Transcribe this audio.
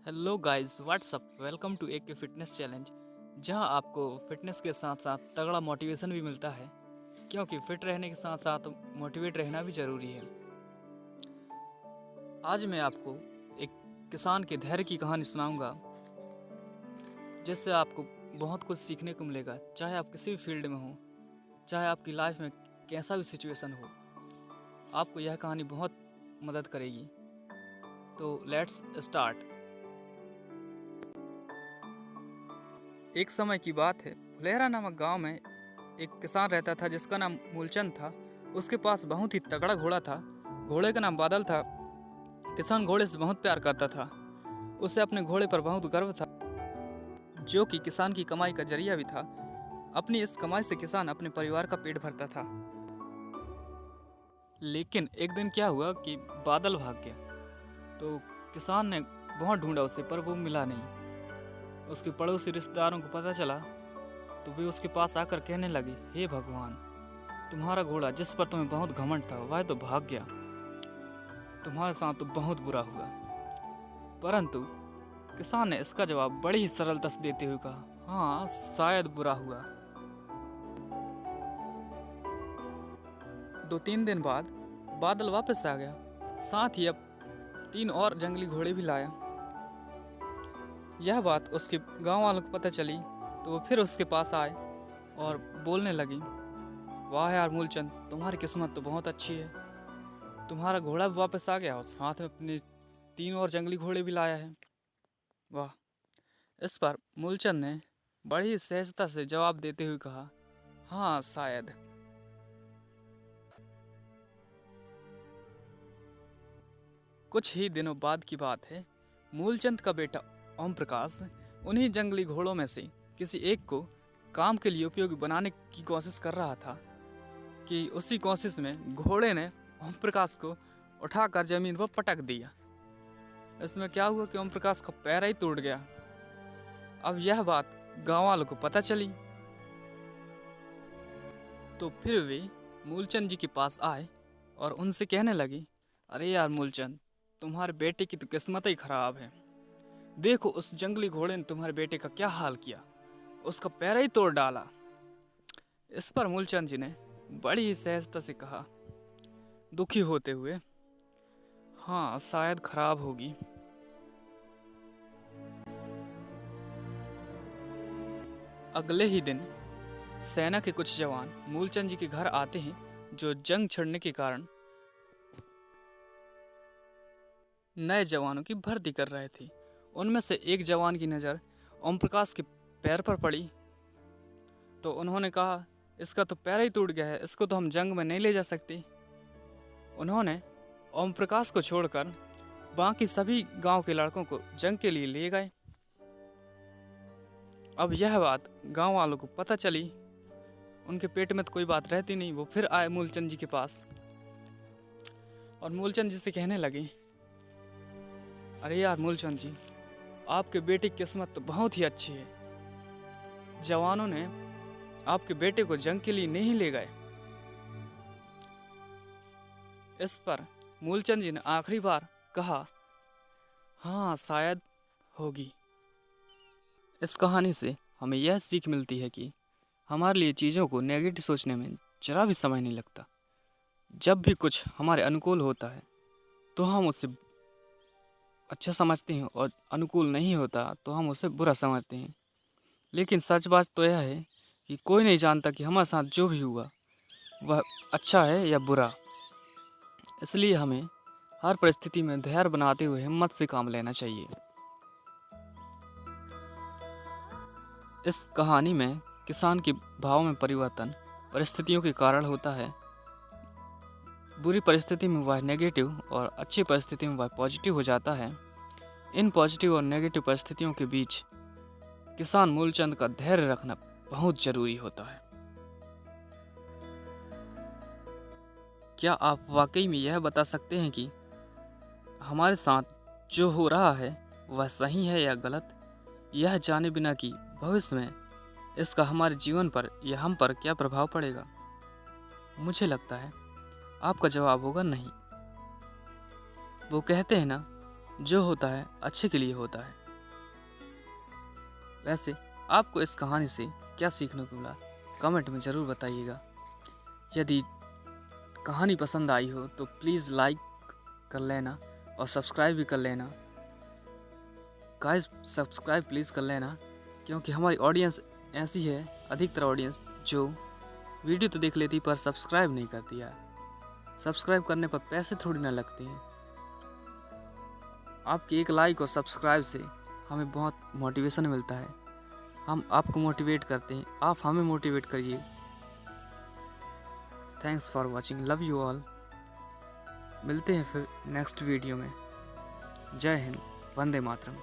Hello guys, what's up. Welcome to AK fitness challenge, जहां आपको fitness के साथ साथ तगड़ा मोटिवेशन भी मिलता है, क्योंकि फिट रहने के साथ साथ मोटिवेट रहना भी ज़रूरी है। आज मैं आपको एक किसान के धैर्य की कहानी सुनाऊंगा, जिससे आपको बहुत कुछ सीखने को मिलेगा। चाहे आप किसी भी फील्ड में हो, चाहे आपकी लाइफ में कैसा भी सिचुएशन हो, आपको यह कहानी बहुत मदद करेगी। तो लेट्स स्टार्ट। एक समय की बात है, फुलेहरा नामक गांव में एक किसान रहता था जिसका नाम मूलचंद था। उसके पास बहुत ही तगड़ा घोड़ा था। घोड़े का नाम बादल था। किसान घोड़े से बहुत प्यार करता था। उसे अपने घोड़े पर बहुत गर्व था, जो कि किसान की कमाई का जरिया भी था। अपनी इस कमाई से किसान अपने परिवार का पेट भरता था। लेकिन एक दिन क्या हुआ कि बादल भाग गया। तो किसान ने बहुत ढूंढा उसे, पर वो मिला नहीं। उसके पड़ोसी रिश्तेदारों को पता चला, तो वे उसके पास आकर कहने लगे, हे भगवान, तुम्हारा घोड़ा जिस पर तुम्हें बहुत घमंड था वह तो भाग गया। तुम्हारे साथ तो बहुत बुरा हुआ। परंतु किसान ने इसका जवाब बड़ी ही सरलता से देते हुए कहा, हाँ, शायद बुरा हुआ। 2-3 दिन बाद बादल वापस आ गया। साथ ही अब 3 और जंगली घोड़े भी लाया। यह बात उसके गांव वालों को पता चली, तो वो फिर उसके पास आए और बोलने लगी, वाह यार मूलचंद, तुम्हारी किस्मत तो बहुत अच्छी है। तुम्हारा घोड़ा भी वापस आ गया और साथ में अपने 3 और जंगली घोड़े भी लाया है। वाह। इस पर मूलचंद ने बड़ी सहजता से जवाब देते हुए कहा, हाँ, शायद। कुछ ही दिनों बाद की बात है। मूलचंद का बेटा ओम प्रकाश उन्हीं जंगली घोड़ों में से किसी एक को काम के लिए उपयोगी बनाने की कोशिश कर रहा था कि उसी कोशिश में घोड़े ने ओम प्रकाश को उठाकर जमीन पर पटक दिया। इसमें क्या हुआ कि ओम प्रकाश का पैर ही टूट गया। अब यह बात गांव वालों को पता चली, तो फिर वे मूलचंद जी के पास आए और उनसे कहने लगे, अरे यार मूलचंद, तुम्हारे बेटे की तो किस्मत ही खराब है। देखो, उस जंगली घोड़े ने तुम्हारे बेटे का क्या हाल किया, उसका पैर ही तोड़ डाला। इस पर मूलचंद जी ने बड़ी ही सहजता से कहा, दुखी होते हुए, हाँ, शायद खराब होगी। अगले ही दिन सेना के कुछ जवान मूलचंद जी के घर आते हैं, जो जंग छिड़ने के कारण नए जवानों की भर्ती कर रहे थे। उनमें से एक जवान की नज़र ओम प्रकाश के पैर पर पड़ी, तो उन्होंने कहा, इसका तो पैर ही टूट गया है, इसको तो हम जंग में नहीं ले जा सकते। उन्होंने ओम प्रकाश को छोड़कर बाकी सभी गांव के लड़कों को जंग के लिए ले गए। अब यह बात गांव वालों को पता चली। उनके पेट में तो कोई बात रहती नहीं। वो फिर आए मूलचंद जी के पास और मूलचंद जी से कहने लगे, अरे यार मूलचंद जी, आपके बेटे की किस्मत तो बहुत ही अच्छी है। जवानों ने आपके बेटे को जंग के लिए नहीं ले गए। इस पर मूलचंद जी ने आखिरी बार कहा, हाँ, शायद होगी। इस कहानी से हमें यह सीख मिलती है कि हमारे लिए चीज़ों को नेगेटिव सोचने में जरा भी समय नहीं लगता। जब भी कुछ हमारे अनुकूल होता है तो हम उसे अच्छा समझते हैं, और अनुकूल नहीं होता तो हम उसे बुरा समझते हैं। लेकिन सच बात तो यह है कि कोई नहीं जानता कि हमारे साथ जो भी हुआ वह अच्छा है या बुरा। इसलिए हमें हर परिस्थिति में धैर्य बनाते हुए हिम्मत से काम लेना चाहिए। इस कहानी में किसान के भाव में परिवर्तन परिस्थितियों के कारण होता है। बुरी परिस्थिति में वह नेगेटिव और अच्छी परिस्थिति में वह पॉजिटिव हो जाता है। इन पॉजिटिव और नेगेटिव परिस्थितियों के बीच किसान मूलचंद का धैर्य रखना बहुत जरूरी होता है। क्या आप वाकई में यह बता सकते हैं कि हमारे साथ जो हो रहा है वह सही है या गलत, यह जाने बिना कि भविष्य में इसका हमारे जीवन पर या हम पर क्या प्रभाव पड़ेगा? मुझे लगता है आपका जवाब होगा नहीं। वो कहते हैं ना, जो होता है अच्छे के लिए होता है। वैसे आपको इस कहानी से क्या सीखने को मिला, कमेंट में ज़रूर बताइएगा। यदि कहानी पसंद आई हो तो प्लीज़ लाइक कर लेना और सब्सक्राइब भी कर लेना। गाइस सब्सक्राइब प्लीज़ कर लेना, क्योंकि हमारी ऑडियंस ऐसी है, अधिकतर ऑडियंस जो वीडियो तो देख लेती पर सब्सक्राइब नहीं करती है। सब्सक्राइब करने पर पैसे थोड़ी ना लगते हैं। आपकी एक लाइक और सब्सक्राइब से हमें बहुत मोटिवेशन मिलता है। हम आपको मोटिवेट करते हैं, आप हमें मोटिवेट करिए। Thanks for watching, love you all. मिलते हैं फिर नेक्स्ट वीडियो में। जय हिंद, वंदे मातरम।